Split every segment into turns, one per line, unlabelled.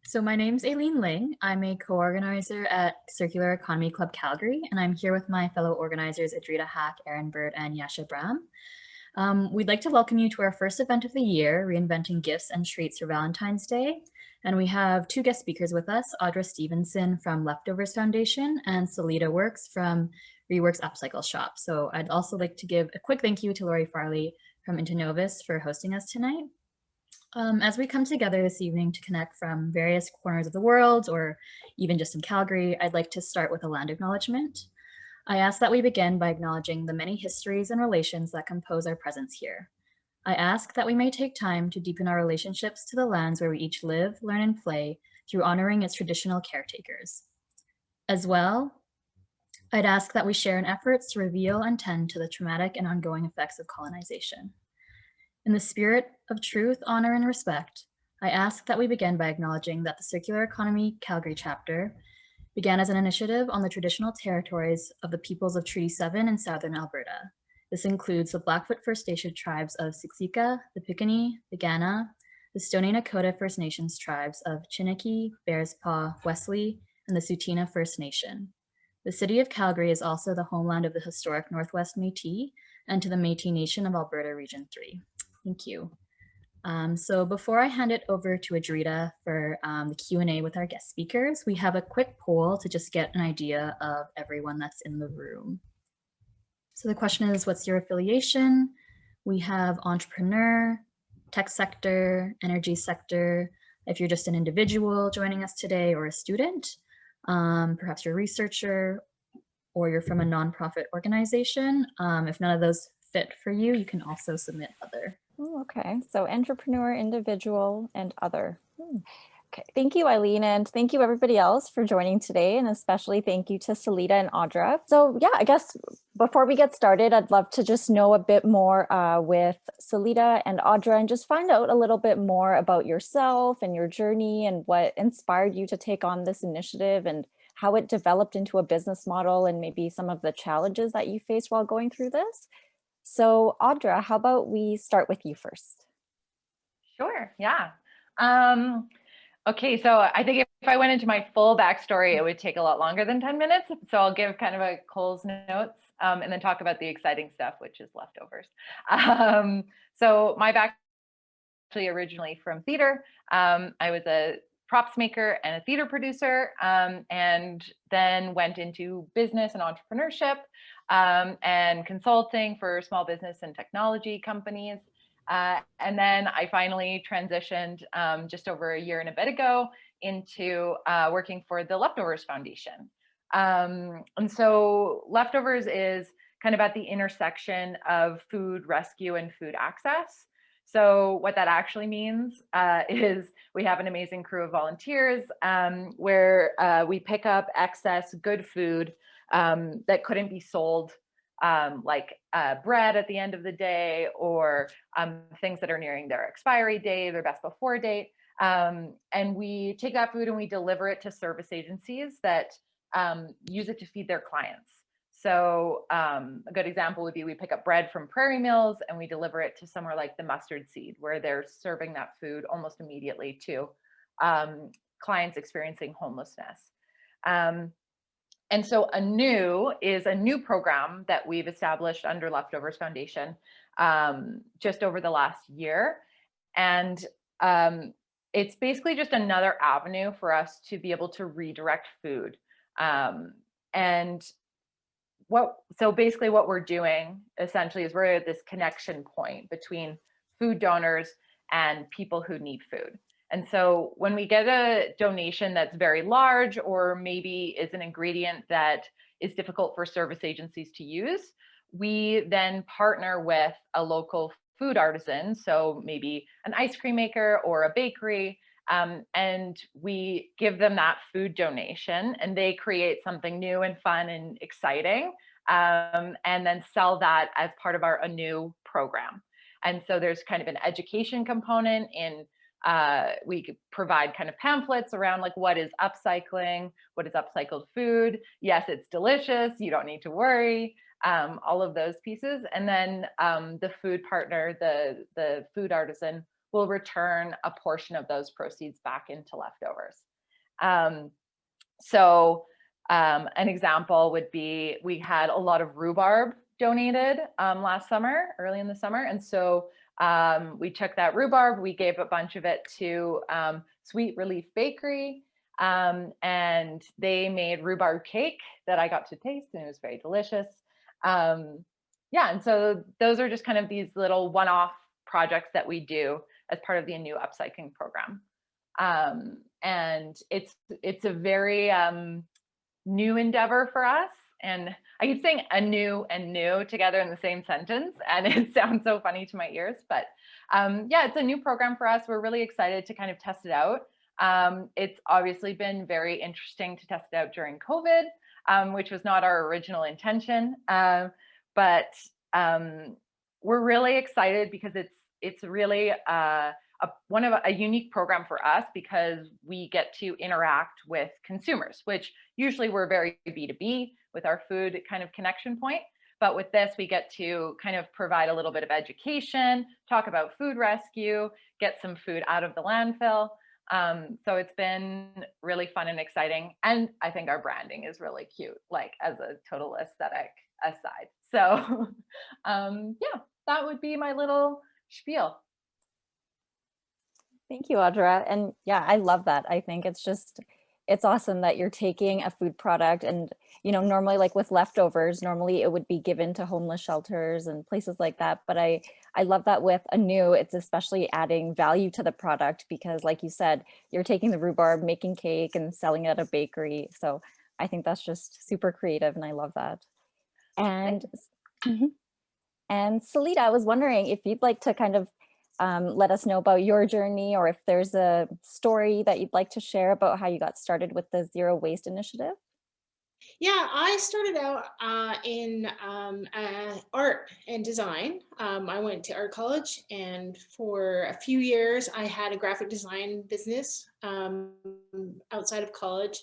So my name's Aileen Ling. I'm a co-organizer at Circular Economy Club Calgary, and I'm here with my fellow organizers Adrita Hack, Erin Bird, and Yasha Bram. We'd like to welcome you to our first event of the year, Reinventing Gifts and Treats for Valentine's Day. And we have two guest speakers with us, Audra Stevenson from Leftovers Foundation and Solita Works from Reworks Upcycle Shop. So I'd also like to give a quick thank you to Lori Farley from Internovis for hosting us tonight. As we come together this evening to connect from various corners of the world or even just in Calgary, I'd like to start with a land acknowledgement. I ask that we begin by acknowledging the many histories and relations that compose our presence here. I ask that we may take time to deepen our relationships to the lands where we each live, learn, and play through honoring its traditional caretakers. As well, I'd ask that we share in efforts to reveal and tend to the traumatic and ongoing effects of colonization. In the spirit of truth, honor, and respect, I ask that we begin by acknowledging that the Circular Economy Calgary chapter began as an initiative on the traditional territories of the peoples of Treaty 7 in southern Alberta. This includes the Blackfoot First Nation tribes of Siksika, the Piikani, the Kainai, the Stoney Nakoda First Nations tribes of Chiniki, Bearspaw, Wesley, and the Tsuut'ina First Nation. The city of Calgary is also the homeland of the historic Northwest Métis and to the Métis Nation of Alberta Region 3. Thank you. So before I hand it over to Adrita for the Q&A with our guest speakers, we have a quick poll to just get an idea of everyone that's in the room. So the question is, what's your affiliation? We have entrepreneur, tech sector, energy sector. If you're just an individual joining us today or a student, perhaps you're a researcher or you're from a nonprofit organization. If none of those fit for you, you can also submit other.
Oh, okay, so entrepreneur, individual, and other. Okay, thank you, Eileen, and thank you everybody else for joining today, and especially thank you to Solita and Audra. So yeah, I guess before we get started, I'd love to just know a bit more with Solita and Audra and just find out a little bit more about yourself and your journey and what inspired you to take on this initiative and how it developed into a business model and maybe some of the challenges that you faced while going through this. So Audra, how about we start with you first?
Sure, yeah. Okay, so I think if I went into my full backstory, it would take a lot longer than 10 minutes. So I'll give kind of a Cole's notes and then talk about the exciting stuff, which is leftovers. So my background actually originally from theater. I was a props maker and a theater producer, and then went into business and entrepreneurship and consulting for small business and technology companies. And then I finally transitioned just over a year and a bit ago into working for the Leftovers Foundation. And so Leftovers is kind of at the intersection of food rescue and food access. So what that actually means is we have an amazing crew of volunteers where we pick up excess good food that couldn't be sold, like bread at the end of the day, or things that are nearing their expiry date, their best before date. And we take that food and we deliver it to service agencies that use it to feed their clients. So a good example would be we pick up bread from Prairie Mills and we deliver it to somewhere like the Mustard Seed, where they're serving that food almost immediately to clients experiencing homelessness. And so Anew is a new program that we've established under Leftovers Foundation just over the last year. And it's basically just another avenue for us to be able to redirect food. So basically what we're doing essentially is we're at this connection point between food donors and people who need food. And so when we get a donation that's very large or maybe is an ingredient that is difficult for service agencies to use, we then partner with a local food artisan, so maybe an ice cream maker or a bakery, and we give them that food donation and they create something new and fun and exciting, and then sell that as part of our Anew program. And so there's kind of an education component in we provide kind of pamphlets around like what is upcycling, what is upcycled food. Yes, it's delicious, you don't need to worry, all of those pieces. And then the food partner, the food artisan, we'll return a portion of those proceeds back into leftovers. An example would be, we had a lot of rhubarb donated last summer, early in the summer. And so we took that rhubarb, we gave a bunch of it to Sweet Relief Bakery, and they made rhubarb cake that I got to taste, and it was very delicious. Yeah, and so those are just kind of these little one-off projects that we do as part of the Anew upcycling program. And it's a very new endeavor for us. And I keep saying Anew and new together in the same sentence, and it sounds so funny to my ears, but yeah, it's a new program for us. We're really excited to kind of test it out. It's obviously been very interesting to test it out during COVID, which was not our original intention, but we're really excited because it's really a unique program for us, because we get to interact with consumers, which usually we're very B2B with our food kind of connection point. But with this, we get to kind of provide a little bit of education, talk about food rescue, get some food out of the landfill. So it's been really fun and exciting. And I think our branding is really cute, like as a total aesthetic aside. So yeah, that would be my little spiel.
Thank you, Audra. And yeah, I love that. I think it's awesome that you're taking a food product and, you know, normally like with leftovers, normally it would be given to homeless shelters and places like that. But I love that with Anew, it's especially adding value to the product, because like you said, you're taking the rhubarb, making cake and selling it at a bakery. So I think that's just super creative, and I love that. And, and Solita, I was wondering if you'd like to kind of let us know about your journey, or if there's a story that you'd like to share about how you got started with the Zero Waste Initiative.
Yeah, I started out in art and design. I went to art college, and for a few years I had a graphic design business outside of college.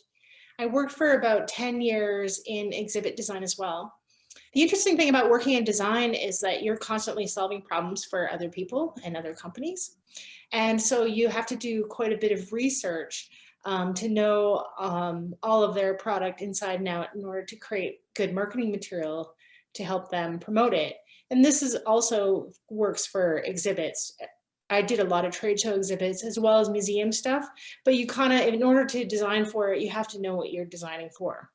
I worked for about 10 years in exhibit design as well. The interesting thing about working in design is that you're constantly solving problems for other people and other companies. And so you have to do quite a bit of research to know all of their product inside and out in order to create good marketing material to help them promote it. And this is also works for exhibits. I did a lot of trade show exhibits as well as museum stuff, but you kind of, in order to design for it, you have to know what you're designing for.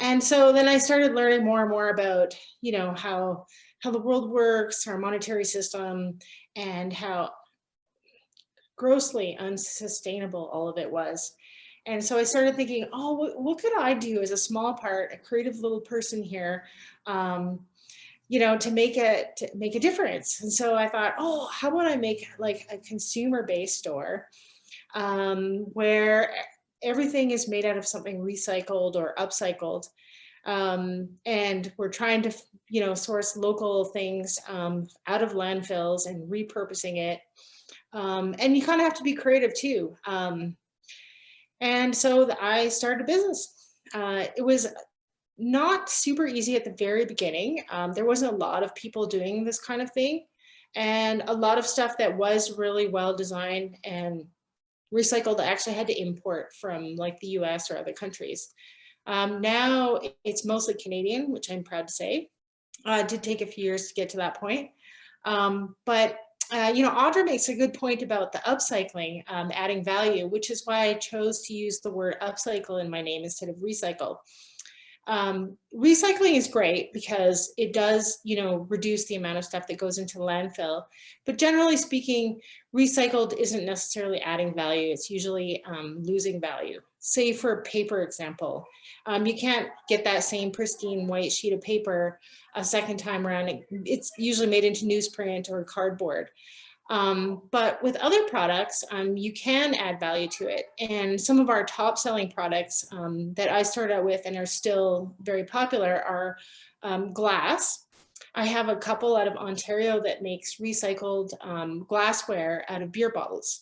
And so then I started learning more and more about, you know, how the world works, our monetary system, and how grossly unsustainable all of it was. And so I started thinking, oh, what could I do as a small part, a creative little person here, you know, to make a difference. And so I thought, oh, how about I make like a consumer-based store where everything is made out of something recycled or upcycled. And we're trying to, you know, source local things out of landfills and repurposing it. And you kind of have to be creative too. And so I started a business. It was not super easy at the very beginning. There wasn't a lot of people doing this kind of thing. And a lot of stuff that was really well designed and recycled, I actually had to import from like the US or other countries. Now it's mostly Canadian, which I'm proud to say. It did take a few years to get to that point. But you know, Audra makes a good point about the upcycling, adding value, which is why I chose to use the word upcycle in my name instead of recycle. Recycling is great because it does, you know, reduce the amount of stuff that goes into the landfill. But generally speaking, recycled isn't necessarily adding value. It's usually losing value. Say for paper example, you can't get that same pristine white sheet of paper a second time around. It's usually made into newsprint or cardboard. But with other products, you can add value to it. And some of our top selling products that I started out with and are still very popular are glass. I have a couple out of Ontario that makes recycled glassware out of beer bottles.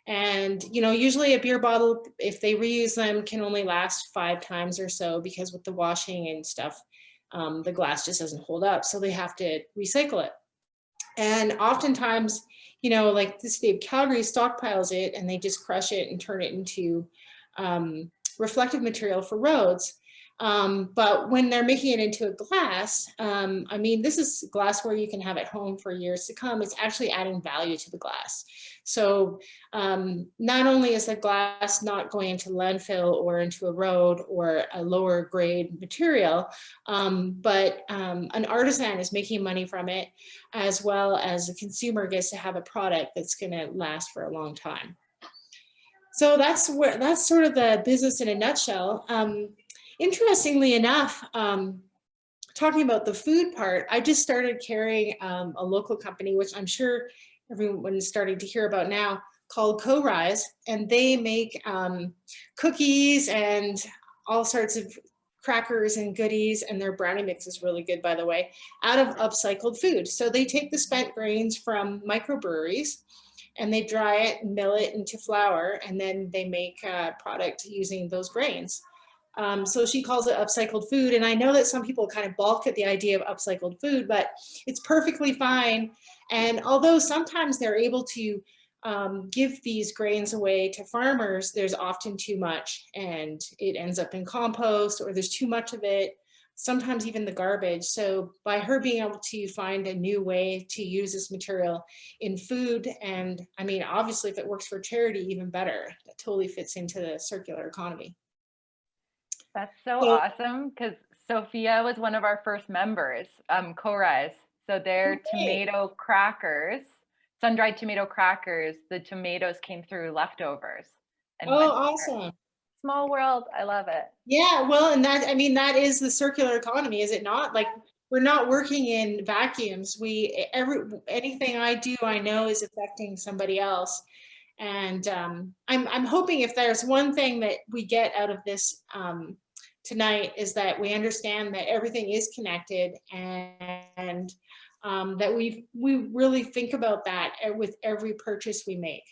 And, you know, usually a beer bottle, if they reuse them, can only last 5 times or so, because with the washing and stuff, the glass just doesn't hold up. So they have to recycle it. And oftentimes, you know, like the city of Calgary stockpiles it and they just crush it and turn it into reflective material for roads. But when they're making it into a glass, I mean, this is glassware you can have at home for years to come. It's actually adding value to the glass. So not only is the glass not going into landfill or into a road or a lower grade material, but an artisan is making money from it, as well as the consumer gets to have a product that's going to last for a long time. So that's sort of the business in a nutshell. Interestingly enough, talking about the food part, I just started carrying a local company, which I'm sure everyone is starting to hear about now, called Co-Rise, and they make cookies and all sorts of crackers and goodies, and their brownie mix is really good, by the way, out of upcycled food. So they take the spent grains from microbreweries and they dry it and mill it into flour, and then they make a product using those grains. So she calls it upcycled food. And I know that some people kind of balk at the idea of upcycled food, but it's perfectly fine. And although sometimes they're able to give these grains away to farmers, there's often too much and it ends up in compost, or there's too much of it, sometimes even the garbage. So by her being able to find a new way to use this material in food, and I mean, obviously if it works for charity, even better, that totally fits into the circular economy.
That's so awesome, because Sophia was one of our first members, Co-Rise. So their tomato crackers, sun-dried tomato crackers, the tomatoes came through leftovers. And
awesome.
Small world, I love it.
Yeah, well, and that, I mean, that is the circular economy, is it not? Like, we're not working in vacuums. Anything I do, I know is affecting somebody else. And I'm hoping if there's one thing that we get out of this tonight, is that we understand that everything is connected, and that we really think about that with every purchase we make.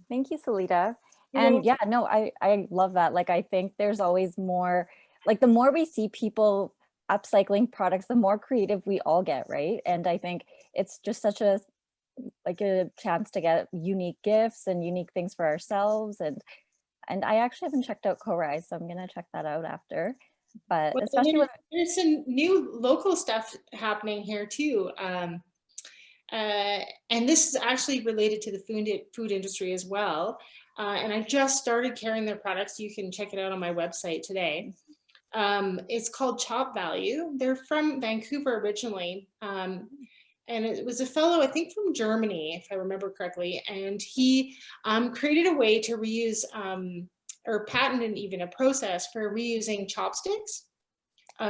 Thank you, Solita. And yeah, no, I love that. Like, I think there's always more, like the more we see people upcycling products, the more creative we all get, right? And I think it's just such a chance to get unique gifts and unique things for ourselves. And I actually haven't checked out Co-Rise, so I'm gonna check that out after. But
well,
especially
there's some new local stuff happening here too. And this is actually related to the food industry as well. And I just started carrying their products. You can check it out on my website today. It's called Chop Value. They're from Vancouver originally. And it was a fellow, I think from Germany, if I remember correctly. And he created a way to reuse, or patented even a process for reusing chopsticks.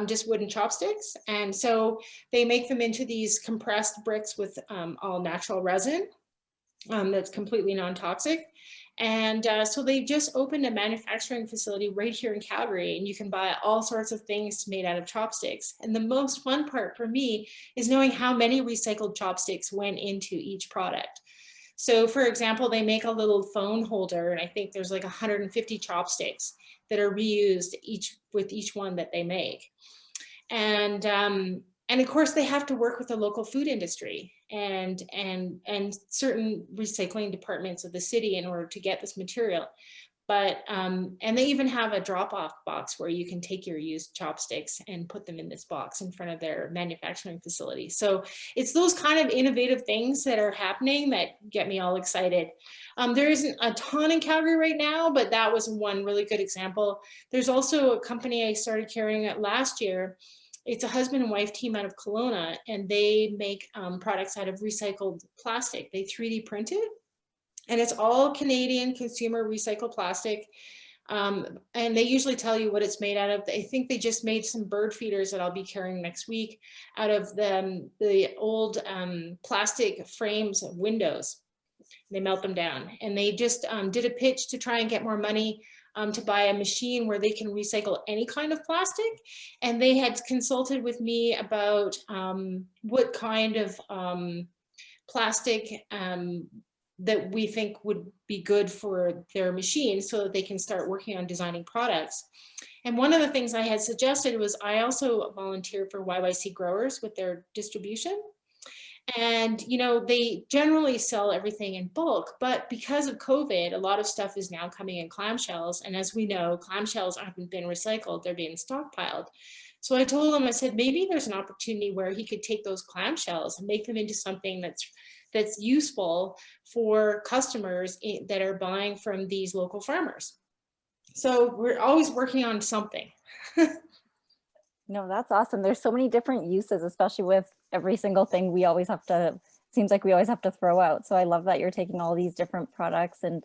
Just wooden chopsticks. And so they make them into these compressed bricks with all natural resin that's completely non-toxic. And so they just opened a manufacturing facility right here in Calgary, and you can buy all sorts of things made out of chopsticks. And the most fun part for me is knowing how many recycled chopsticks went into each product. So for example, they make a little phone holder, and I think there's like 150 chopsticks that are reused with each one that they make. And of course they have to work with the local food industry and certain recycling departments of the city in order to get this material. But and they even have a drop-off box where you can take your used chopsticks and put them in this box in front of their manufacturing facility. So it's those kind of innovative things that are happening that get me all excited. There isn't a ton in Calgary right now, but that was one really good example. There's also a company I started carrying it last year. It's a husband and wife team out of Kelowna, and they make products out of recycled plastic. They 3D print it. And it's all Canadian consumer recycled plastic. And they usually tell you what it's made out of. I think they just made some bird feeders that I'll be carrying next week out of the old plastic frames of windows. They melt them down. And they just did a pitch to try and get more money to buy a machine where they can recycle any kind of plastic. And they had consulted with me about what kind of plastic that we think would be good for their machine so that they can start working on designing products. And one of the things I had suggested was I also volunteer for YYC Growers with their distribution. And, you know, they generally sell everything in bulk, but because of COVID, a lot of stuff is now coming in clamshells. And as we know, clamshells haven't been recycled, they're being stockpiled. So I told him, I said, maybe there's an opportunity where he could take those clamshells and make them into something that's useful for customers that are buying from these local farmers. So we're always working on something.
No, that's awesome. There's so many different uses, especially with every single thing we always have to, seems like we always have to throw out. So I love that you're taking all these different products and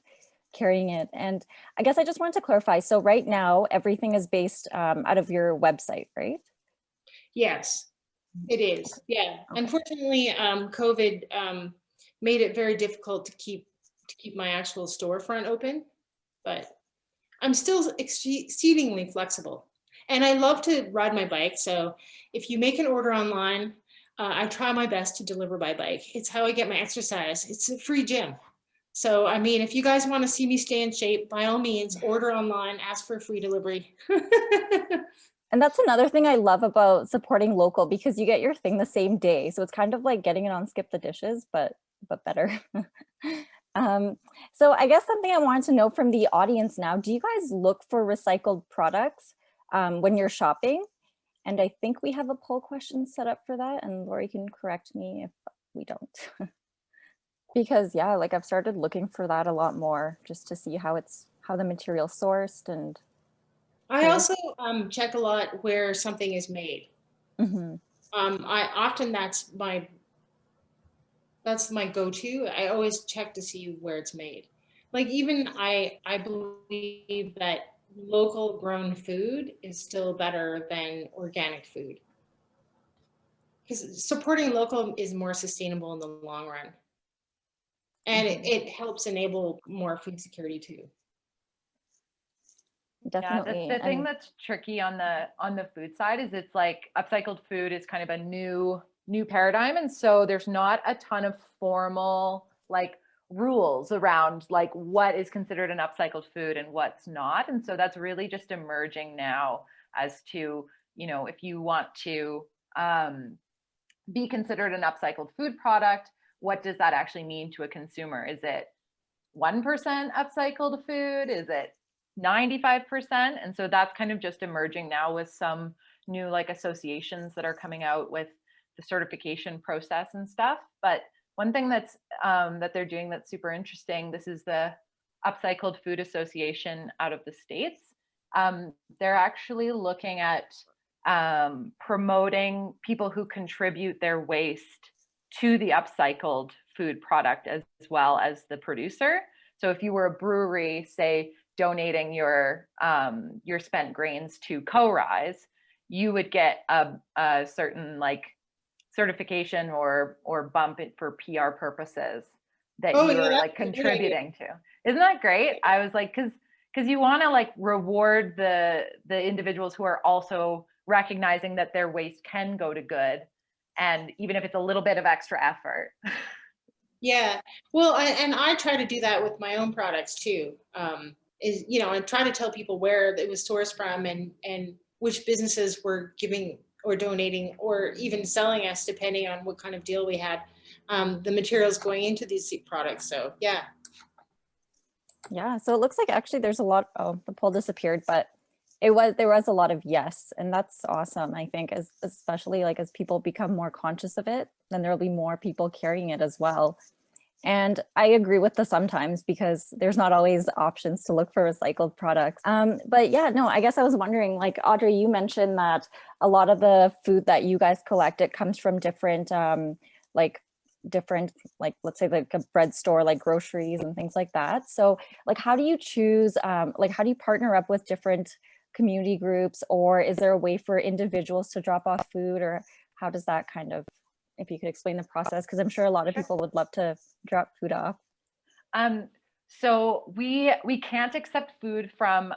carrying it. And I guess I just wanted to clarify. So right now, everything is based out of your website, right?
Yes, it is. Yeah. Okay. Unfortunately, COVID made it very difficult to keep my actual storefront open, but I'm still exceedingly flexible. And I love to ride my bike. So if you make an order online, I try my best to deliver by bike. It's how I get my exercise. It's a free gym. So, I mean, if you guys want to see me stay in shape, by all means, order online, ask for a free delivery.
And that's another thing I love about supporting local, because you get your thing the same day. So it's kind of like getting it on Skip the Dishes, but better. So I guess something I wanted to know from the audience now, do you guys look for recycled products when you're shopping? And I think we have a poll question set up for that, and Lori can correct me if we don't. Because yeah, like I've started looking for that a lot more, just to see how the material's sourced. And
I also check a lot where something is made. Mm-hmm. I often that's my go-to. I always check to see where it's made. Like even I believe that local grown food is still better than organic food, because supporting local is more sustainable in the long run, and it helps enable more food security too.
Definitely.
Yeah, the thing that's tricky on the food side is it's like upcycled food is kind of a new paradigm, and so there's not a ton of formal like rules around like what is considered an upcycled food and what's not. And so that's really just emerging now as to, you know, if you want to be considered an upcycled food product, what does that actually mean to a consumer? Is it 1% upcycled food? Is it 95%? And so that's kind of just emerging now with some new like associations that are coming out with the certification process and stuff. But one thing that's that they're doing that's super interesting, this is the Upcycled Food Association out of the States. They're actually looking at promoting people who contribute their waste to the upcycled food product as well as the producer. So if you were a brewery, say, donating your spent grains to Co-Rise, you would get a certain like certification or bump it for PR purposes that you're like contributing to. Isn't that great? I was like, because you want to like reward the individuals who are also recognizing that their waste can go to good, and even if it's a little bit of extra effort.
Yeah, well, I try to do that with my own products too. Is, you know, I try to tell people where it was sourced from and which businesses were giving or donating or even selling us, depending on what kind of deal we had, the materials going into these products. So yeah.
Yeah, so it looks like actually there's a lot, oh, the poll disappeared, but there was a lot of yes, and that's awesome. I think especially like as people become more conscious of it, then there'll be more people carrying it as well. And I agree with the sometimes, because there's not always options to look for recycled products. But yeah, no, I guess I was wondering, like Audra, you mentioned that a lot of the food that you guys collect, it comes from different, like let's say like a bread store, like groceries and things like that. So like, how do you choose, like how do you partner up with different community groups, or is there a way for individuals to drop off food, or how does that kind of, if you could explain the process, because I'm sure a lot of people would love to drop food off.
So we can't accept food from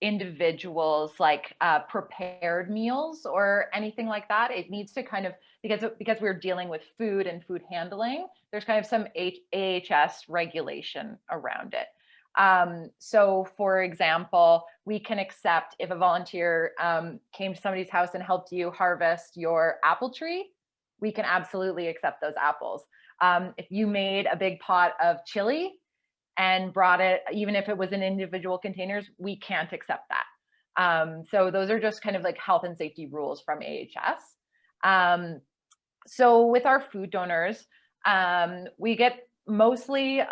individuals, like prepared meals or anything like that. It needs to kind of, because we're dealing with food and food handling, there's kind of some AHS regulation around it. So for example, we can accept if a volunteer came to somebody's house and helped you harvest your apple tree, we can absolutely accept those apples. If you made a big pot of chili and brought it, even if it was in individual containers, we can't accept that. So those are just kind of like health and safety rules from AHS. So with our food donors, we get mostly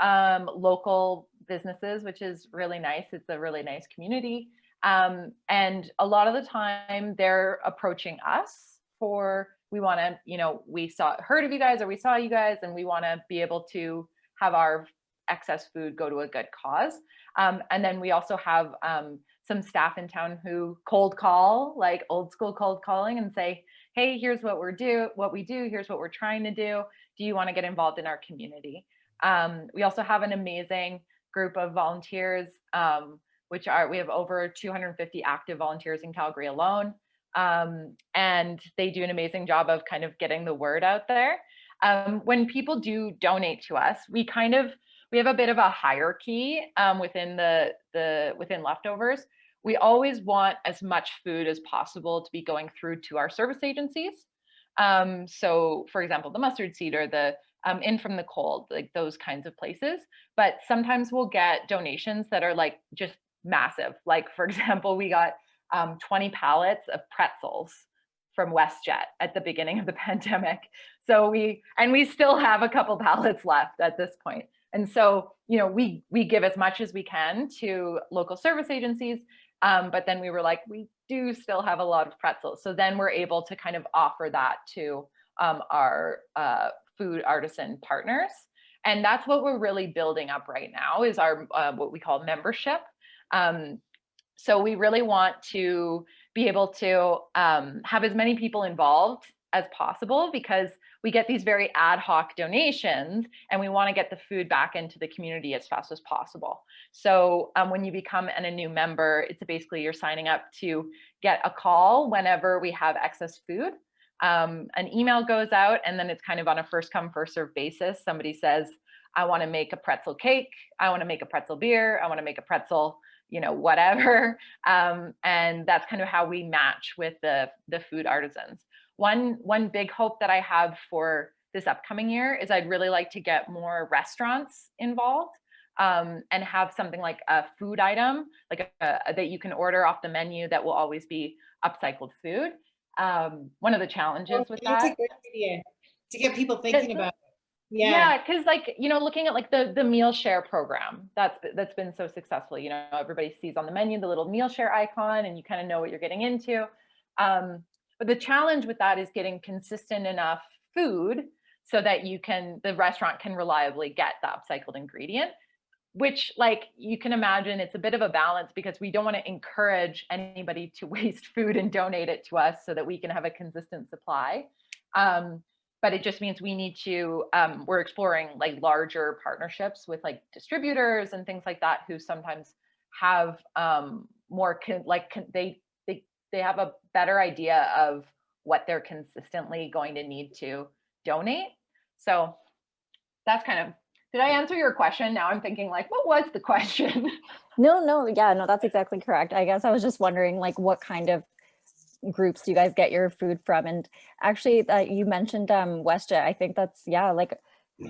local businesses, which is really nice. It's a really nice community. And a lot of the time they're approaching us for, we want to, you know, heard of you guys, or we saw you guys, and we want to be able to have our excess food go to a good cause. And then we also have some staff in town who cold call, like old school cold calling, and say, hey, here's what we do, here's what we're trying to do. Do you want to get involved in our community? We also have an amazing group of volunteers, we have over 250 active volunteers in Calgary alone. And they do an amazing job of kind of getting the word out there. When people do donate to us, we have a bit of a hierarchy within within leftovers. We always want as much food as possible to be going through to our service agencies. So for example, the mustard seed or the in from the cold, like those kinds of places. But sometimes we'll get donations that are like just massive. Like for example, we got 20 pallets of pretzels from WestJet at the beginning of the pandemic. So we still have a couple pallets left at this point. And so, you know, we give as much as we can to local service agencies, but then we were like, we do still have a lot of pretzels. So then we're able to kind of offer that to our food artisan partners. And that's what we're really building up right now is our what we call membership. So we really want to be able to have as many people involved as possible, because we get these very ad hoc donations and we want to get the food back into the community as fast as possible. So when you become an Anew member, it's basically you're signing up to get a call whenever we have excess food. An email goes out, and then it's kind of on a first come, first serve basis. Somebody says, I want to make a pretzel cake, I want to make a pretzel beer, I want to make a pretzel, you know, whatever. And that's kind of how we match with the food artisans. One big hope that I have for this upcoming year is I'd really like to get more restaurants involved, and have something like a food item, like that you can order off the menu that will always be upcycled food. One of the challenges with that.
That's a good idea to get people thinking about it.
Yeah, because like, you know, looking at like the meal share program that's been so successful, you know, everybody sees on the menu the little meal share icon and you kind of know what you're getting into. But the challenge with that is getting consistent enough food so that the restaurant can reliably get the upcycled ingredient, which, like, you can imagine it's a bit of a balance, because we don't want to encourage anybody to waste food and donate it to us so that we can have a consistent supply. But it just means we need to, we're exploring like larger partnerships with like distributors and things like that, who sometimes have they have a better idea of what they're consistently going to need to donate. So that's kind of, did I answer your question? Now I'm thinking like, what was the question?
No, yeah, no, that's exactly correct. I guess I was just wondering like what kind of groups do you guys get your food from? And actually you mentioned WestJet. I think that's, yeah, like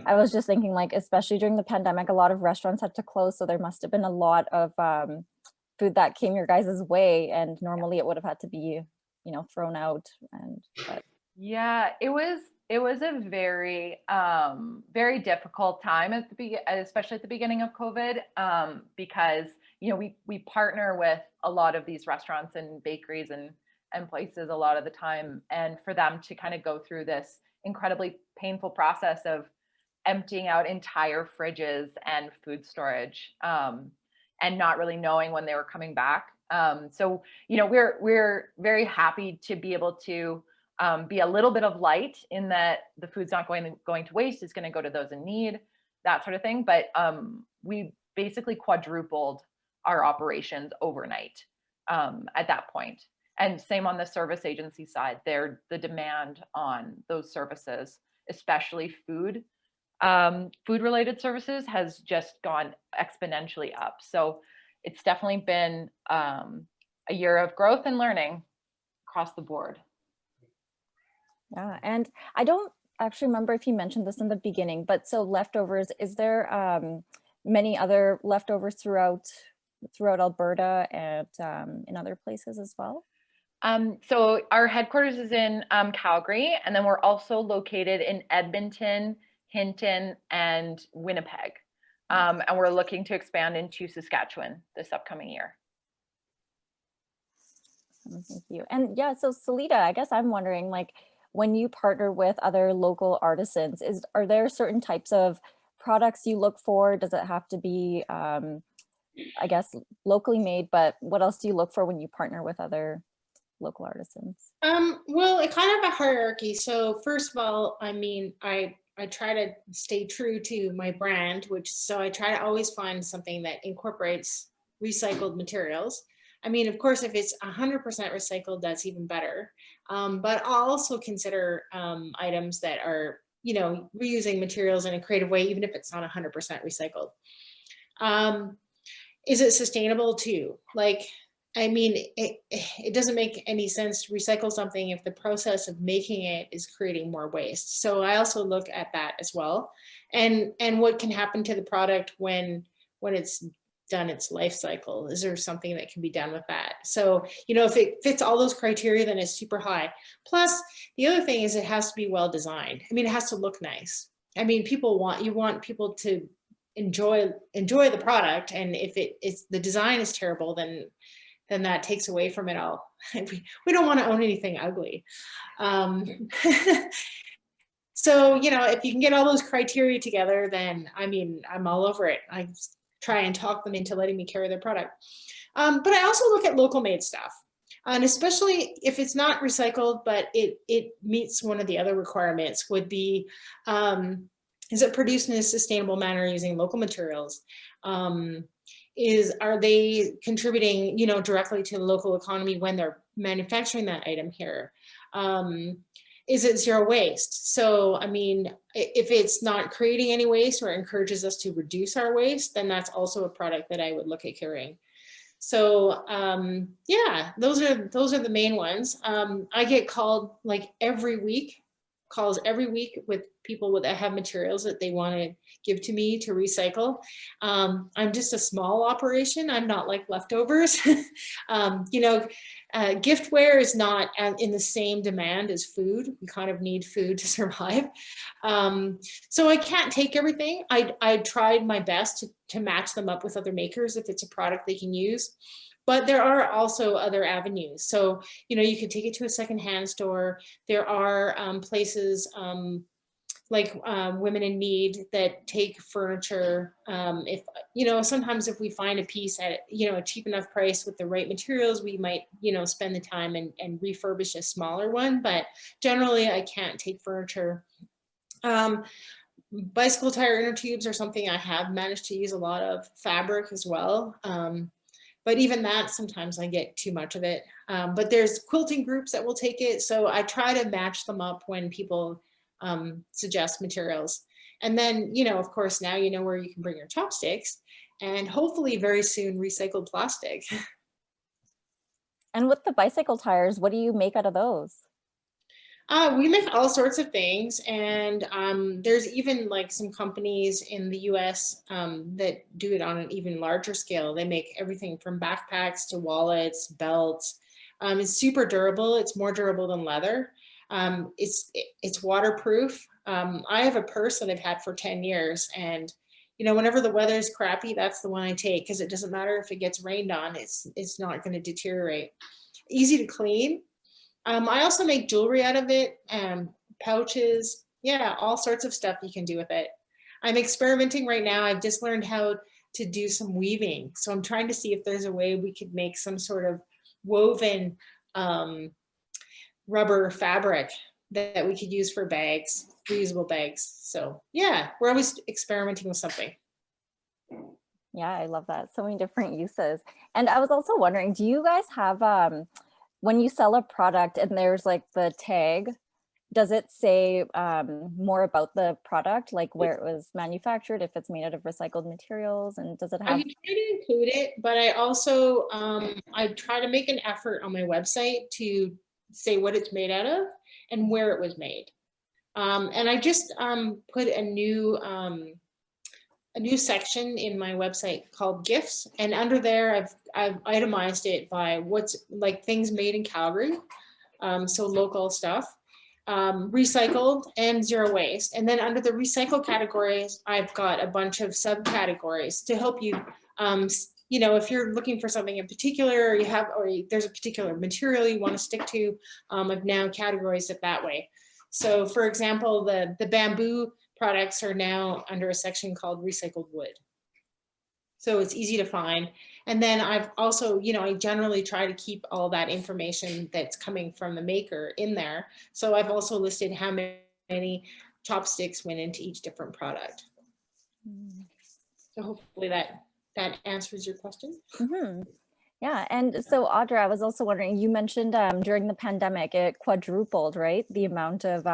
I was just thinking like, especially during the pandemic, a lot of restaurants had to close. So there must have been a lot of food that came your guys' way, and normally it would have had to be, you know, thrown out. But
yeah, it was a very very difficult time especially at the beginning of COVID, because, you know, we partner with a lot of these restaurants and bakeries and places a lot of the time, and for them to kind of go through this incredibly painful process of emptying out entire fridges and food storage, and not really knowing when they were coming back. So, you know, we're very happy to be able to be a little bit of light in that the food's not going to waste, it's going to go to those in need, that sort of thing. But we basically quadrupled our operations overnight at that point. And same on the service agency side, the demand on those services, especially food related services, has just gone exponentially up. So it's definitely been a year of growth and learning across the board.
Yeah, and I don't actually remember if you mentioned this in the beginning, but so leftovers, is there many other leftovers throughout Alberta and in other places as well?
So our headquarters is in Calgary, and then we're also located in Edmonton, Hinton, and Winnipeg. And we're looking to expand into Saskatchewan this upcoming year.
Thank you. And yeah, so Solita, I guess I'm wondering, like, when you partner with other local artisans, are there certain types of products you look for? Does it have to be, I guess, locally made, but what else do you look for when you partner with other local artisans?
Well, it kind of a hierarchy. So first of all, I mean, I try to stay true to my brand, so I try to always find something that incorporates recycled materials. I mean, of course, if it's 100% recycled, that's even better. But I'll also consider items that are, you know, reusing materials in a creative way, even if it's not 100% recycled. Is it sustainable too? Like, I mean, it doesn't make any sense to recycle something if the process of making it is creating more waste. So I also look at that as well, and what can happen to the product when it's done its life cycle. Is there something that can be done with that? So, you know, if it fits all those criteria, then it's super high. Plus, the other thing is it has to be well designed. I mean, it has to look nice. I mean, you want people to enjoy the product, and if the design is terrible, then that takes away from it all. We don't want to own anything ugly. So, you know, if you can get all those criteria together, then I mean, I'm all over it. I try and talk them into letting me carry their product. But I also look at local made stuff. And especially if it's not recycled, but it meets one of the other requirements would be, is it produced in a sustainable manner using local materials? Are they contributing, you know, directly to the local economy when they're manufacturing that item here? Is it zero waste? So, I mean, if it's not creating any waste or encourages us to reduce our waste, then that's also a product that I would look at carrying. So, yeah, those are the main ones. I get called like calls every week with people that have materials that they want to give to me to recycle. I'm just a small operation. I'm not like leftovers. You know, giftware is not in the same demand as food. We kind of need food to survive. So I can't take everything. I tried my best to match them up with other makers if it's a product they can use. But there are also other avenues. So, you know, you could take it to a secondhand store. There are places like Women in Need that take furniture. If, you know, sometimes if we find a piece at, you know, a cheap enough price with the right materials, we might, you know, spend the time and refurbish a smaller one. But generally, I can't take furniture. Bicycle tire inner tubes are something I have managed to use a lot of. Fabric as well. But even that, sometimes I get too much of it. But there's quilting groups that will take it. So I try to match them up when people suggest materials. And then, you know, of course, now you know where you can bring your chopsticks, and hopefully very soon recycled plastic.
And with the bicycle tires, what do you make out of those?
We make all sorts of things, and there's even like some companies in the US that do it on an even larger scale. They make everything from backpacks to wallets, belts. It's super durable. It's more durable than leather. It's waterproof. I have a purse that I've had for 10 years, and you know, whenever the weather is crappy, that's the one I take, because it doesn't matter if it gets rained on, it's not going to deteriorate. Easy to clean. I also make jewelry out of it, pouches, yeah, all sorts of stuff you can do with it. I'm experimenting right now. I've just learned how to do some weaving. So I'm trying to see if there's a way we could make some sort of woven rubber fabric that we could use for bags, reusable bags. So yeah, we're always experimenting with something.
Yeah, I love that. So many different uses. And I was also wondering, do you guys have, when you sell a product and there's like the tag, does it say more about the product, like where it was manufactured, if it's made out of recycled materials, and does it have?
I try to include it, but I also, I try to make an effort on my website to say what it's made out of. and where it was made. And I just put a new section in my website called gifts, and under there I've itemized it by what's like things made in Calgary, so local stuff, recycled and zero waste. And then under the recycle categories, I've got a bunch of subcategories to help you, you know, if you're looking for something in particular, or there's a particular material you want to stick to, I've now categorized it that way. So for example, the bamboo products are now under a section called recycled wood. So it's easy to find. And then I've also, you know, I generally try to keep all that information that's coming from the maker in there. So I've also listed how many chopsticks went into each different product. So hopefully that answers your question.
Mm-hmm. Yeah, and so Audra, I was also wondering, you mentioned during the pandemic, it quadrupled, right? The amount of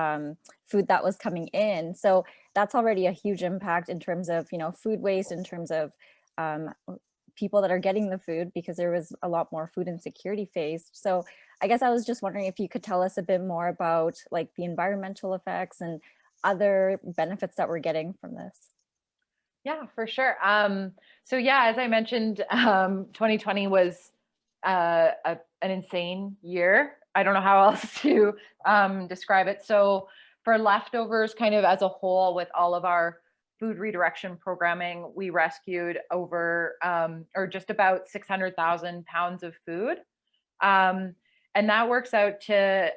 food that was coming in. So that's already a huge impact in terms of, you know, food waste, in terms of people that are getting the food, because there was a lot more food insecurity faced. So I guess I was just wondering if you could tell us a bit more about like the environmental effects and other benefits that we're getting from this.
Yeah, for sure. So yeah, as I mentioned, 2020 was an insane year. I don't know how else to describe it. So for leftovers, kind of as a whole, with all of our food redirection programming, we rescued over or just about 600,000 pounds of food. And that works out to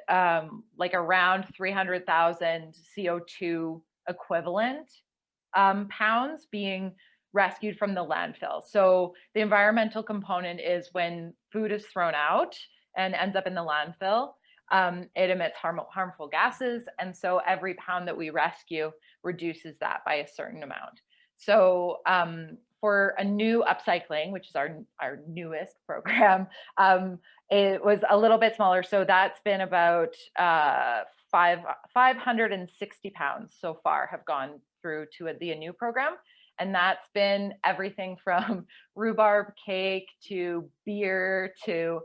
like around 300,000 CO2 equivalent pounds being rescued from the landfill. So the environmental component is when food is thrown out and ends up in the landfill, it emits harmful gases. And so every pound that we rescue reduces that by a certain amount. So for Anew Upcycling, which is our newest program, it was a little bit smaller. So that's been about 560 pounds so far have gone through to the Anew program. And that's been everything from rhubarb cake to beer to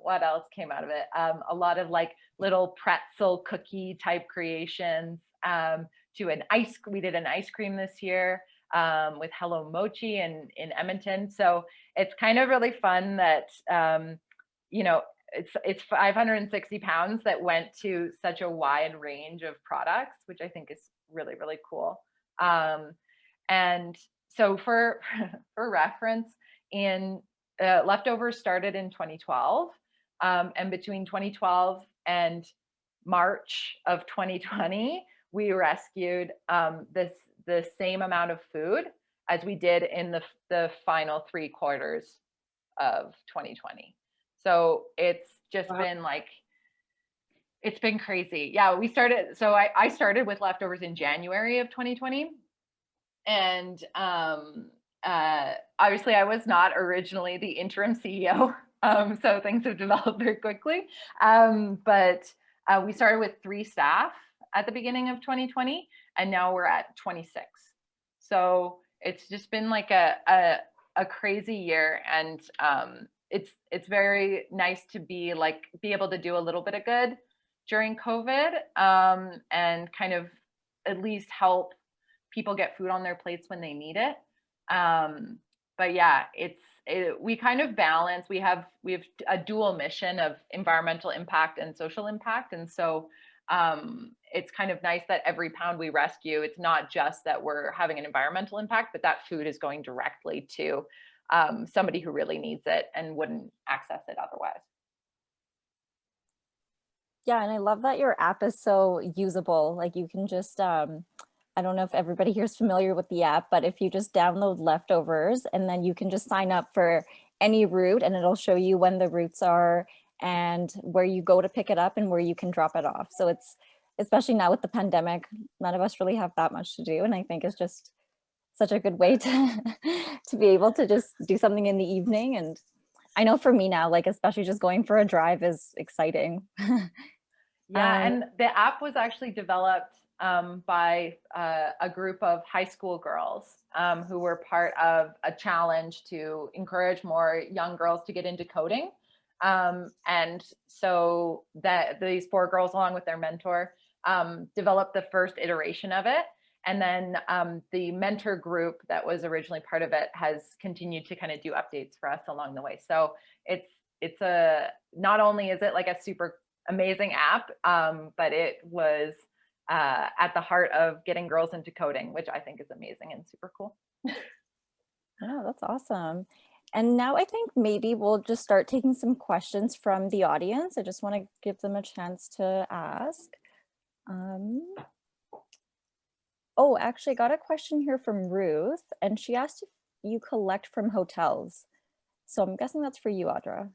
what else came out of it? A lot of like little pretzel cookie type creations, to we did an ice cream this year with Hello Mochi in Edmonton. So it's kind of really fun that, you know, it's 560 pounds that went to such a wide range of products, which I think is really, really cool. And so for reference, leftovers started in 2012, and between 2012 and March of 2020, we rescued the same amount of food as we did in the final 3 quarters of 2020. So it's just been like, it's been crazy. Yeah, I started with leftovers in January of 2020. And obviously I was not originally the interim CEO. So things have developed very quickly. But we started with 3 staff at the beginning of 2020, and now we're at 26. So it's just been like a crazy year. And it's very nice to be able to do a little bit of good during COVID, and kind of at least help people get food on their plates when they need it. But yeah, we kind of balance. We have a dual mission of environmental impact and social impact, and so it's kind of nice that every pound we rescue, it's not just that we're having an environmental impact, but that food is going directly to somebody who really needs it and wouldn't access it otherwise.
Yeah, and I love that your app is so usable. Like you can just, I don't know if everybody here is familiar with the app, but if you just download leftovers and then you can just sign up for any route and it'll show you when the routes are and where you go to pick it up and where you can drop it off. So it's, especially now with the pandemic, none of us really have that much to do. And I think it's just such a good way to be able to just do something in the evening. And I know for me now, like especially just going for a drive is exciting.
Yeah, and the app was actually developed by a group of high school girls who were part of a challenge to encourage more young girls to get into coding. And so that these 4 girls, along with their mentor, developed the first iteration of it. And then the mentor group that was originally part of it has continued to kind of do updates for us along the way. So it's a, not only is it like a super amazing app, but it was at the heart of getting girls into coding, which I think is amazing and super cool.
Yeah, that's awesome. And now I think maybe we'll just start taking some questions from the audience. I just want to give them a chance to ask. Oh, actually, I got a question here from Ruth, and she asked if you collect from hotels. So I'm guessing that's for you, Audra.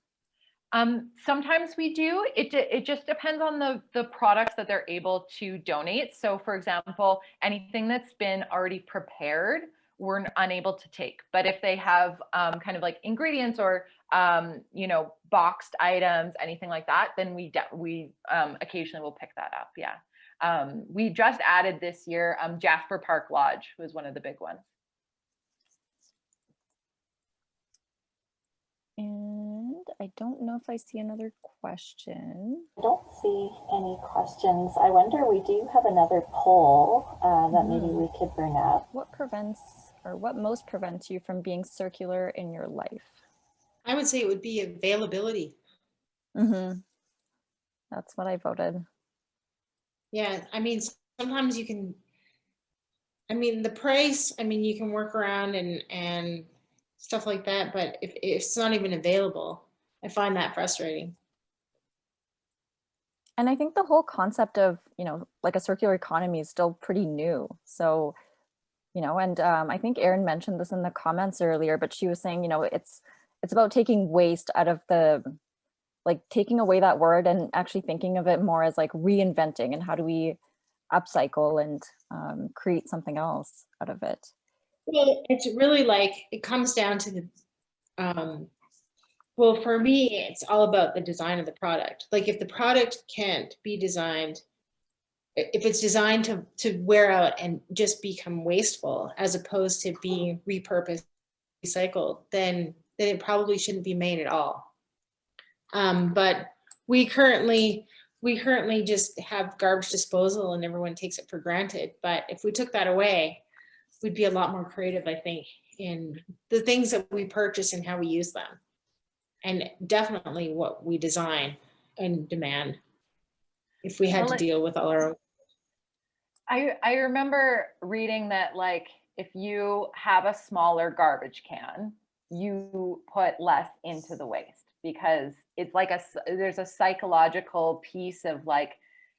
Sometimes we do. It just depends on the products that they're able to donate. So for example, anything that's been already prepared, we're unable to take. But if they have kind of like ingredients or you know, boxed items, anything like that, then we occasionally will pick that up. Yeah. We just added this year, Jasper Park Lodge was one of the big ones.
And I don't know if I see another question.
I don't see any questions. I wonder, we do have another poll that maybe we could bring up.
What prevents, or what most prevents you from being circular in your life?
I would say it would be availability.
That's what I voted.
Yeah, I mean, sometimes you can, I mean, the price, I mean, you can work around and stuff like that, but if it's not even available, I find that frustrating.
And I think the whole concept of, you know, like a circular economy is still pretty new. So, you know, and I think Erin mentioned this in the comments earlier, but she was saying, you know, it's about taking waste out of the, like taking away that word and actually thinking of it more as like reinventing, and how do we upcycle and create something else out of it.
Well, it's really like, it comes down to the, well, for me, it's all about the design of the product. Like if the product can't be designed, if it's designed to wear out and just become wasteful, as opposed to being repurposed, recycled, then it probably shouldn't be made at all. But we currently just have garbage disposal and everyone takes it for granted. But if we took that away, we'd be a lot more creative, I think, in the things that we purchase and how we use them. And definitely what we design and demand, if we had to deal with all our own.
I remember reading that, like, if you have a smaller garbage can, you put less into the waste, because it's like there's a psychological piece of like,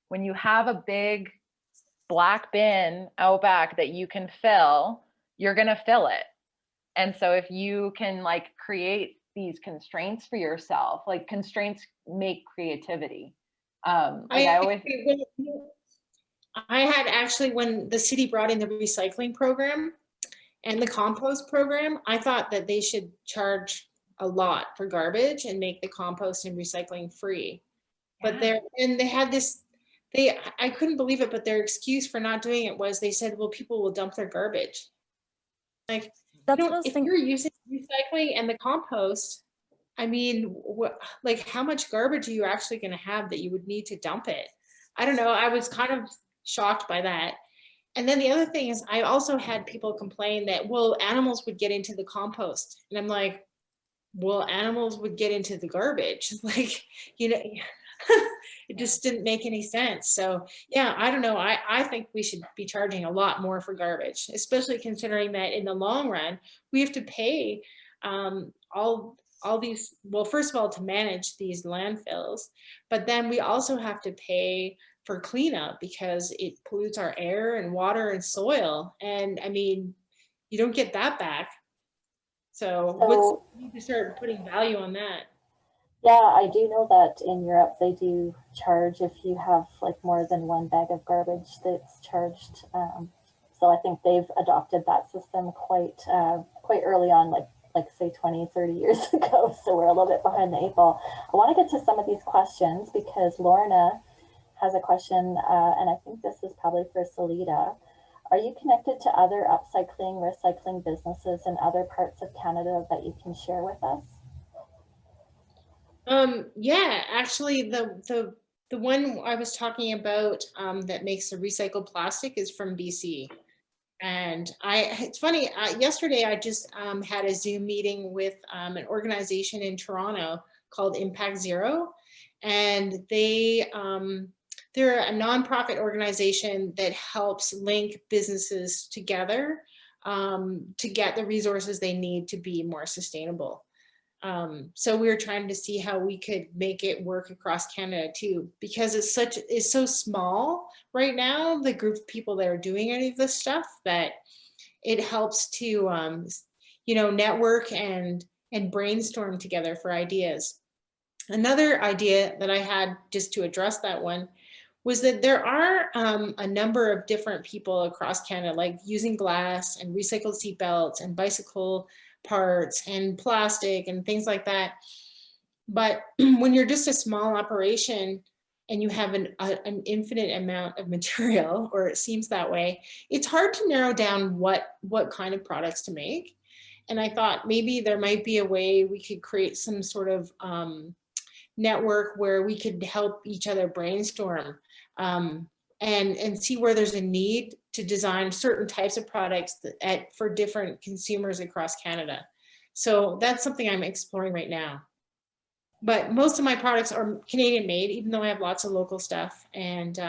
when you have a big black bin out back that you can fill, you're going to fill it. And so if you can like create these constraints for yourself, like constraints make creativity.
I had actually, when the city brought in the recycling program and the compost program, I thought that they should charge a lot for garbage and make the compost and recycling free. But they had this, I couldn't believe it, but their excuse for not doing it was they said, well, people will dump their garbage. Like, if you're using recycling and the compost, I mean, like how much garbage are you actually going to have that you would need to dump it? I don't know. I was kind of shocked by that. And then the other thing is, I also had people complain that, well, animals would get into the compost. And I'm like, well, animals would get into the garbage. Like, you know, it just didn't make any sense. So yeah, I don't know. I think we should be charging a lot more for garbage, especially considering that in the long run, we have to pay all these, well, first of all, to manage these landfills, but then we also have to pay for cleanup because it pollutes our air and water and soil. And I mean, you don't get that back. So we need to start putting value on that.
Yeah, I do know that in Europe they do charge if you have like more than one bag of garbage that's charged. So I think they've adopted that system quite early on, like say 20, 30 years ago. So we're a little bit behind the 8 ball. I want to get to some of these questions because Lorna has a question, and I think this is probably for Solita. Are you connected to other upcycling, recycling businesses in other parts of Canada that you can share with us?
Yeah, actually the one I was talking about that makes the recycled plastic is from BC. And it's funny, yesterday I just had a Zoom meeting with an organization in Toronto called Impact Zero. And they're a nonprofit organization that helps link businesses together to get the resources they need to be more sustainable. So we were trying to see how we could make it work across Canada too, because it's so small right now, the group of people that are doing any of this stuff, that it helps to network and brainstorm together for ideas. Another idea that I had, just to address that one, was that there are a number of different people across Canada, like using glass and recycled seat belts and bicycle parts and plastic and things like that. But when you're just a small operation and you have an infinite amount of material, or it seems that way, it's hard to narrow down what kind of products to make. And I thought maybe there might be a way we could create some sort of network where we could help each other brainstorm and see where there's a need to design certain types of products for different consumers across Canada. So that's something I'm exploring right now. But most of my products are Canadian made, even though I have lots of local stuff. And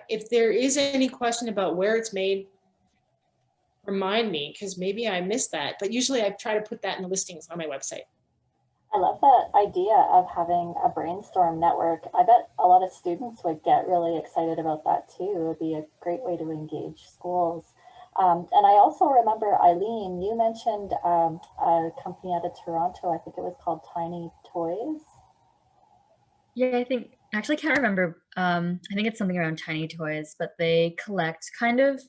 if there is any question about where it's made, remind me, because maybe I missed that. But usually I try to put that in the listings on my website.
I love that idea of having a brainstorm network. I bet a lot of students would get really excited about that too. It would be a great way to engage schools. And I also remember, Eileen, you mentioned a company out of Toronto. I think it was called Tiny Toys.
Yeah, actually can't remember. I think it's something around Tiny Toys, but they collect kind of,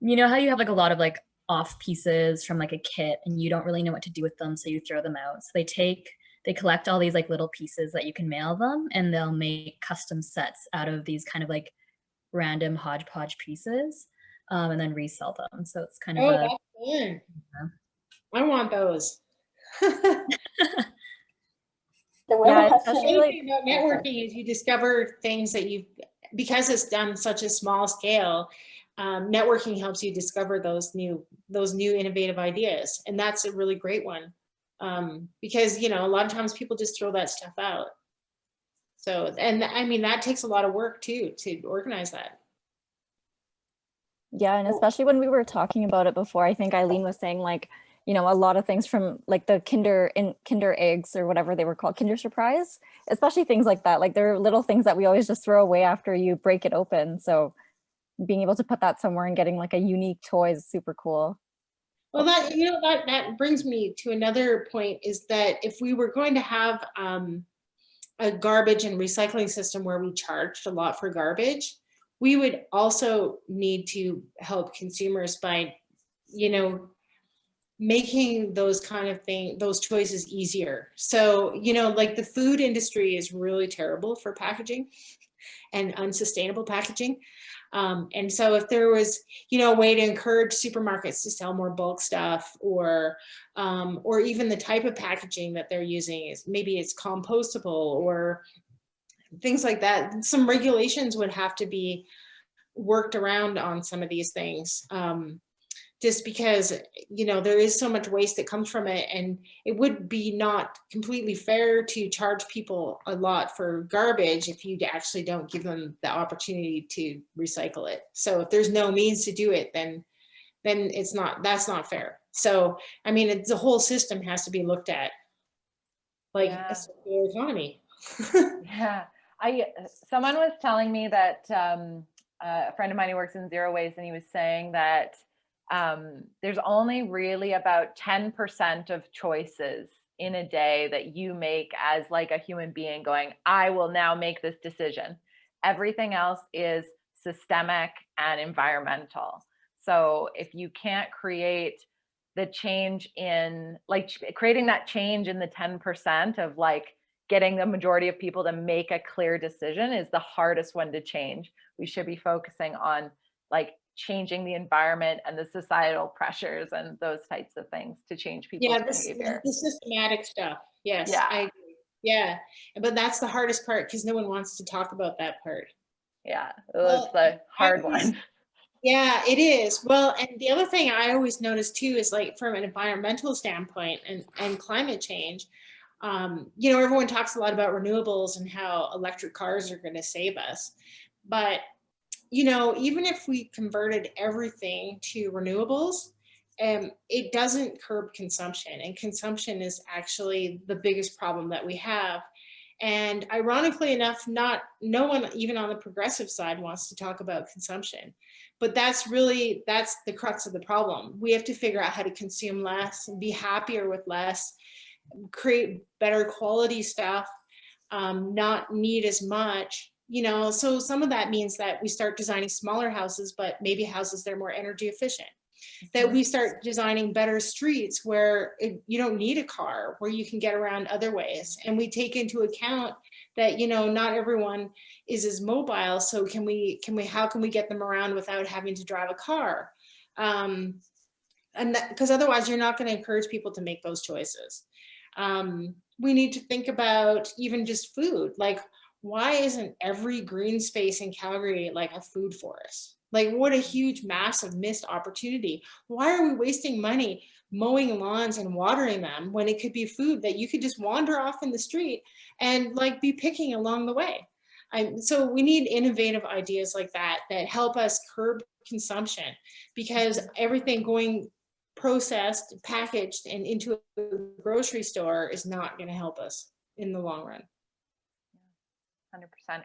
you know how you have like a lot of like off pieces from like a kit and you don't really know what to do with them, so you throw them out. So they collect all these like little pieces that you can mail them, and they'll make custom sets out of these kind of like random hodgepodge pieces, and then resell them. So it's kind of
that's fun. I want those.
Yeah, especially like
about networking is you discover things that because it's done such a small scale. Networking helps you discover those new innovative ideas, and that's a really great one, because a lot of times people just throw that stuff out. So, and I mean that takes a lot of work too to organize that.
Yeah, and especially when we were talking about it before, I think Eileen was saying like, a lot of things from like the Kinder eggs or whatever they were called, Kinder Surprise, especially things like that. Like they're little things that we always just throw away after you break it open. So being able to put that somewhere and getting like a unique toy is super cool.
Well, that brings me to another point, is that if we were going to have a garbage and recycling system where we charged a lot for garbage, we would also need to help consumers by, making those choices easier. So, like the food industry is really terrible for packaging and unsustainable packaging. And so if there was, a way to encourage supermarkets to sell more bulk stuff, or even the type of packaging that they're using is maybe it's compostable or things like that, some regulations would have to be worked around on some of these things. Just because, there is so much waste that comes from it, and it would be not completely fair to charge people a lot for garbage if you actually don't give them the opportunity to recycle it. So if there's no means to do it, then that's not fair. So, I mean, the whole system has to be looked at like a circular economy.
Yeah, someone was telling me that a friend of mine who works in zero waste, and he was saying that there's only really about 10% of choices in a day that you make as like a human being going, I will now make this decision. Everything else is systemic and environmental. So if you can't create the change in like creating that change in the 10% of like getting the majority of people to make a clear decision is the hardest one to change. We should be focusing on like changing the environment and the societal pressures and those types of things to change people's behavior.
The systematic stuff. Yes,
yeah.
I agree. Yeah, but that's the hardest part because no one wants to talk about that part.
Yeah,
Well,
it's the hard
I always-
one.
Yeah, it is. Well, and the other thing I always notice too is like from an environmental standpoint and climate change, you know, everyone talks a lot about renewables and how electric cars are going to save us. But, you know, even if we converted everything to renewables, it doesn't curb consumption. And consumption is actually the biggest problem that we have. And ironically enough, no one, even on the progressive side, wants to talk about consumption. But that's the crux of the problem. We have to figure out how to consume less and be happier with less, create better quality stuff, not need as much, you know. So some of that means that we start designing smaller houses, but maybe houses that are more energy efficient. That we start designing better streets where you don't need a car, where you can get around other ways. And we take into account that, you know, not everyone is as mobile. So how can we get them around without having to drive a car? And because otherwise you're not going to encourage people to make those choices. We need to think about even just food. Like, why isn't every green space in Calgary like a food forest? Like, what a huge, massive missed opportunity. Why are we wasting money mowing lawns and watering them when it could be food that you could just wander off in the street and like be picking along the way? So we need innovative ideas like that that help us curb consumption, because everything going processed, packaged, and into a grocery store is not going to help us in the long run.
100%.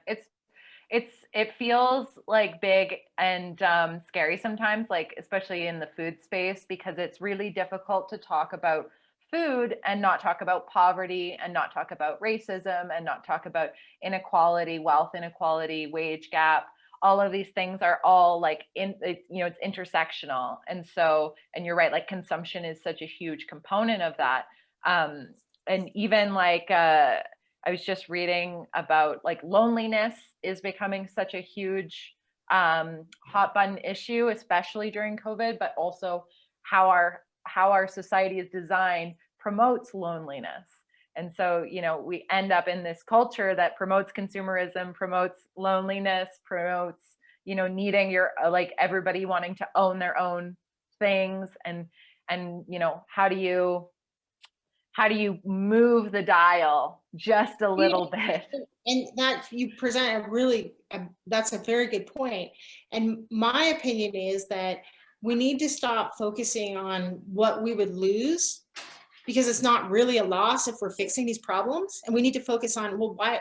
It feels like big and scary sometimes, like especially in the food space, because it's really difficult to talk about food and not talk about poverty and not talk about racism and not talk about inequality, wealth inequality, wage gap. All of these things are all like it's intersectional. And so, and you're right, like consumption is such a huge component of that. And even like, I was just reading about like loneliness is becoming such a huge hot button issue, especially during COVID, but also how our society is designed promotes loneliness. And so, you know, we end up in this culture that promotes consumerism, promotes loneliness, promotes, you know, needing your, like everybody wanting to own their own things. And, you know, how do you move the dial just a little bit?
And that you present that's a very good point. And my opinion is that we need to stop focusing on what we would lose, because it's not really a loss if we're fixing these problems. And we need to focus on, well, why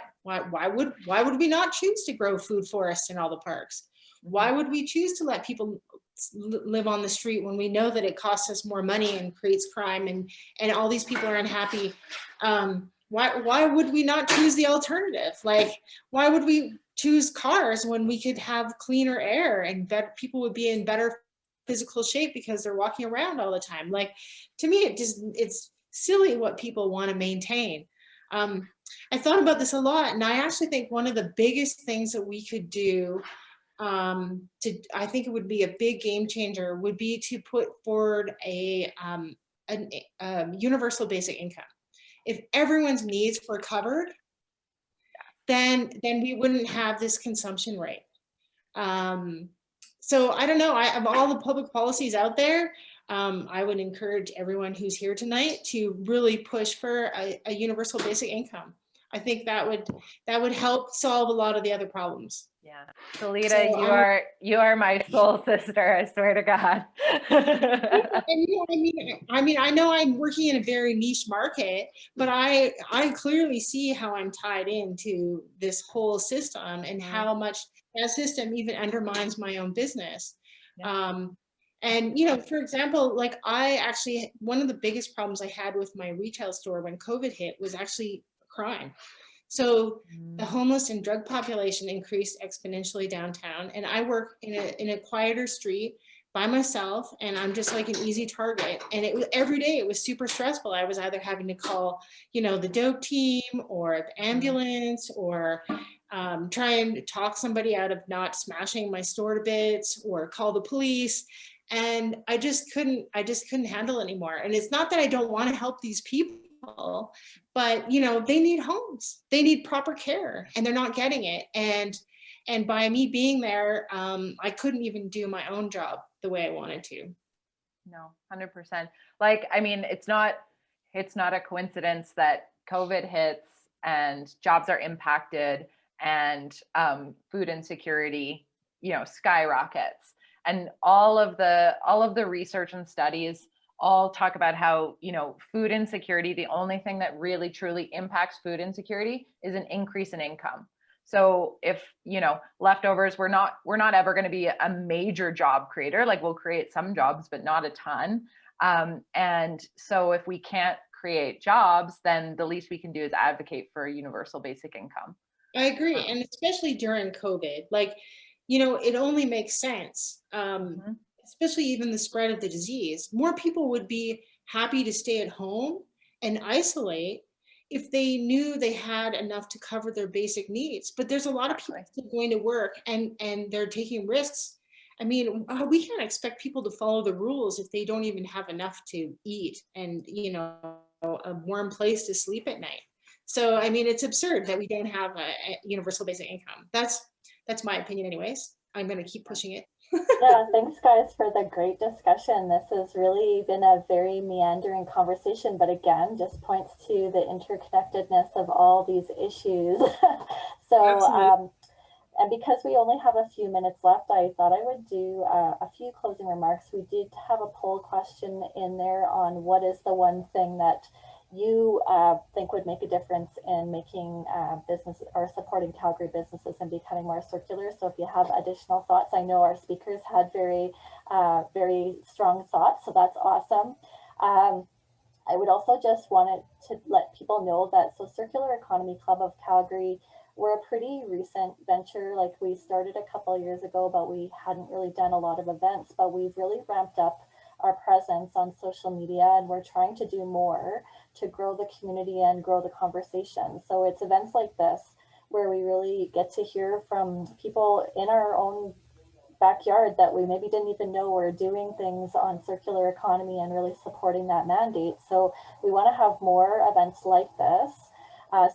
would we not choose to grow food forests in all the parks? Why would we choose to let people live on the street when we know that it costs us more money and creates crime and all these people are unhappy? Why would we not choose the alternative? Like, why would we choose cars when we could have cleaner air and people would be in better physical shape because they're walking around all the time? Like, to me, it's silly what people want to maintain. I thought about this a lot, and I actually think one of the biggest things that we could do, I think it would be a big game changer, would be to put forward a universal basic income. If everyone's needs were covered, then we wouldn't have this consumption rate. So I don't know, of all the public policies out there, I would encourage everyone who's here tonight to really push for a universal basic income. I think that would help solve a lot of the other problems.
Yeah, Solita, so, you are my soul sister. I swear to God.
I mean, I know I'm working in a very niche market, but I clearly see how I'm tied into this whole system and how much that system even undermines my own business. Yeah. And, you know, for example, like one of the biggest problems I had with my retail store when COVID hit was actually crime. So the homeless and drug population increased exponentially downtown, and I work in a quieter street by myself, and I'm just like an easy target. And every day it was super stressful. I was either having to call, you know, the dope team or the ambulance, or try and talk somebody out of not smashing my store to bits, or call the police. And I just couldn't handle it anymore. And it's not that I don't want to help these people. people, but you know, they need homes, they need proper care, and they're not getting it. And by me being there, I couldn't even do my own job the way I wanted to.
No, 100%. Like, I mean, it's not a coincidence that COVID hits and jobs are impacted and food insecurity, you know, skyrockets. And all of the research and studies all talk about how, you know, food insecurity, the only thing that really truly impacts food insecurity is an increase in income. So if, you know, leftovers, we're not ever going to be a major job creator. Like, we'll create some jobs, but not a ton. And so if we can't create jobs, then the least we can do is advocate for a universal basic income.
I agree. And especially during COVID, like, you know, it only makes sense. Especially even the spread of the disease, more people would be happy to stay at home and isolate if they knew they had enough to cover their basic needs. But there's a lot of people still going to work and they're taking risks. I mean, we can't expect people to follow the rules if they don't even have enough to eat and, you know, a warm place to sleep at night. So, I mean, it's absurd that we don't have a universal basic income. That's my opinion anyways. I'm going to keep pushing it.
Yeah, thanks guys for the great discussion. This has really been a very meandering conversation, but again, just points to the interconnectedness of all these issues. So, and because we only have a few minutes left, I thought I would do a few closing remarks. We did have a poll question in there on what is the one thing that you think would make a difference in making business or supporting Calgary businesses and becoming more circular. So if you have additional thoughts, I know our speakers had very strong thoughts, so that's awesome. I would also just wanted to let people know that Circular Economy Club of Calgary, we're a pretty recent venture. Like, we started a couple of years ago, but we hadn't really done a lot of events, but we've really ramped up our presence on social media, and we're trying to do more to grow the community and grow the conversation. So it's events like this where we really get to hear from people in our own backyard that we maybe didn't even know were doing things on circular economy and really supporting that mandate. So we want to have more events like this.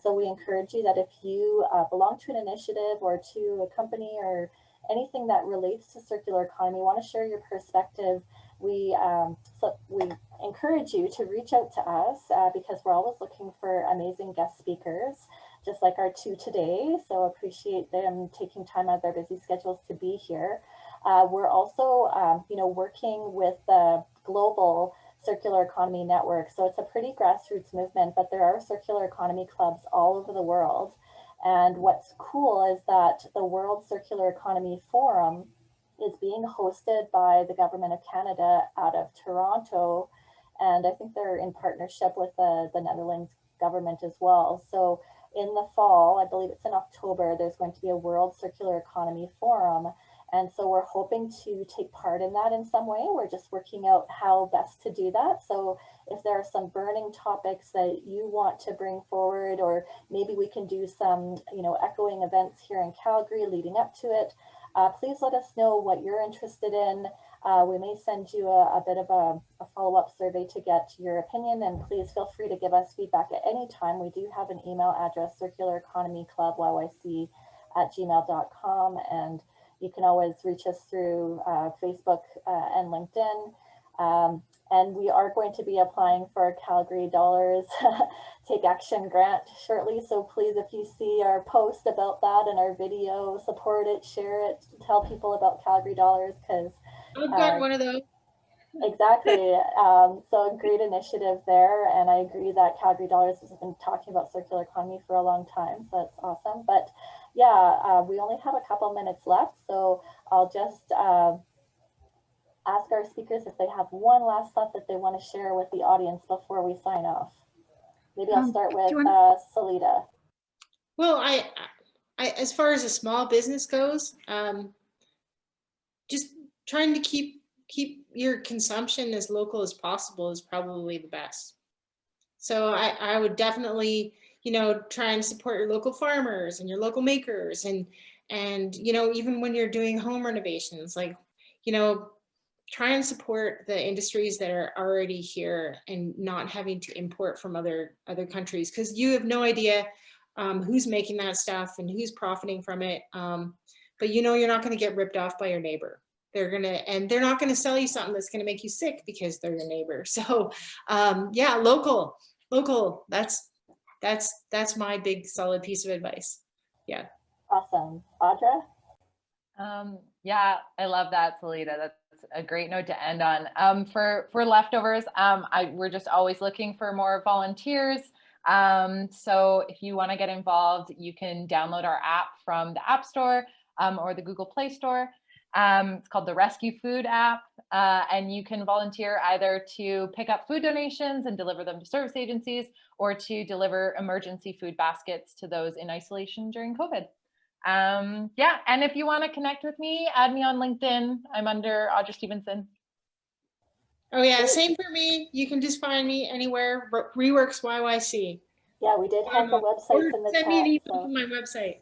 So we encourage you that if you belong to an initiative or to a company or anything that relates to circular economy, want to share your perspective, we encourage you to reach out to us because we're always looking for amazing guest speakers, just like our two today. So appreciate them taking time out of their busy schedules to be here. We're also, working with the global circular economy network. So it's a pretty grassroots movement, but there are circular economy clubs all over the world. And what's cool is that the World Circular Economy Forum is being hosted by the Government of Canada out of Toronto. And I think they're in partnership with the Netherlands government as well. So in the fall, I believe it's in October, there's going to be a World Circular Economy Forum. And so we're hoping to take part in that in some way. We're just working out how best to do that. So if there are some burning topics that you want to bring forward, or maybe we can do some, echoing events here in Calgary leading up to it, please let us know what you're interested in. We may send you a bit of a follow-up survey to get your opinion, and please feel free to give us feedback at any time. We do have an email address, circulareconomyclub@gmail.com, and you can always reach us through Facebook and LinkedIn. And we are going to be applying for a Calgary Dollars Take Action grant shortly. So please, if you see our post about that and our video, support it, share it, tell people about Calgary Dollars, because
I've got one of those.
Exactly. So a great initiative there. And I agree that Calgary Dollars has been talking about circular economy for a long time. So that's awesome. But yeah, we only have a couple minutes left. So I'll just ask our speakers if they have one last thought that they want to share with the audience before we sign off. Maybe I'll start with Solita.
Well, I as far as a small business goes, just trying to keep your consumption as local as possible is probably the best. So I would definitely, try and support your local farmers and your local makers, and even when you're doing home renovations, like, try and support the industries that are already here and not having to import from other countries, because you have no idea who's making that stuff and who's profiting from it. But you know, you're not going to get ripped off by your neighbor. They're not going to sell you something that's going to make you sick because they're your neighbor. So yeah, local. That's my big solid piece of advice. Yeah.
Awesome. Audra?
Yeah, I love that, Solita. That's a great note to end on. For leftovers, we're just always looking for more volunteers. So if you want to get involved, you can download our app from the App Store or the Google Play Store. It's called the Rescue Food app, and you can volunteer either to pick up food donations and deliver them to service agencies, or to deliver emergency food baskets to those in isolation during COVID. Yeah, and if you want to connect with me, add me on LinkedIn. I'm under Audra Stevenson.
Oh yeah, same for me. You can just find me anywhere. Reworks YYC.
Yeah, we did have the websites in the chat.
Send me an email
So.
from my website.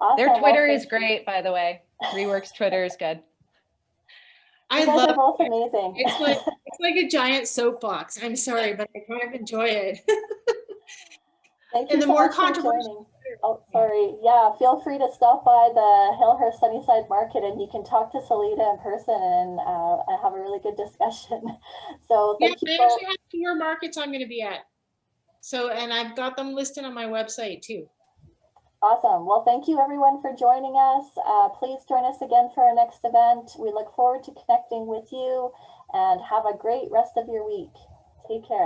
Awesome.
Their Twitter is great, by the way. Reworks Twitter is good.
You guys are both amazing.
It's like a giant soapbox. I'm sorry, but I kind of enjoy it.
Thank you so much for joining. Oh, sorry. Yeah, feel free to stop by the Hillhurst Sunnyside Market and you can talk to Solita in person and have a really good discussion. So thank you.
I actually have 4 markets I'm going to be at. So, and I've got them listed on my website too.
Awesome. Well, thank you everyone for joining us. Please join us again for our next event. We look forward to connecting with you and have a great rest of your week. Take care.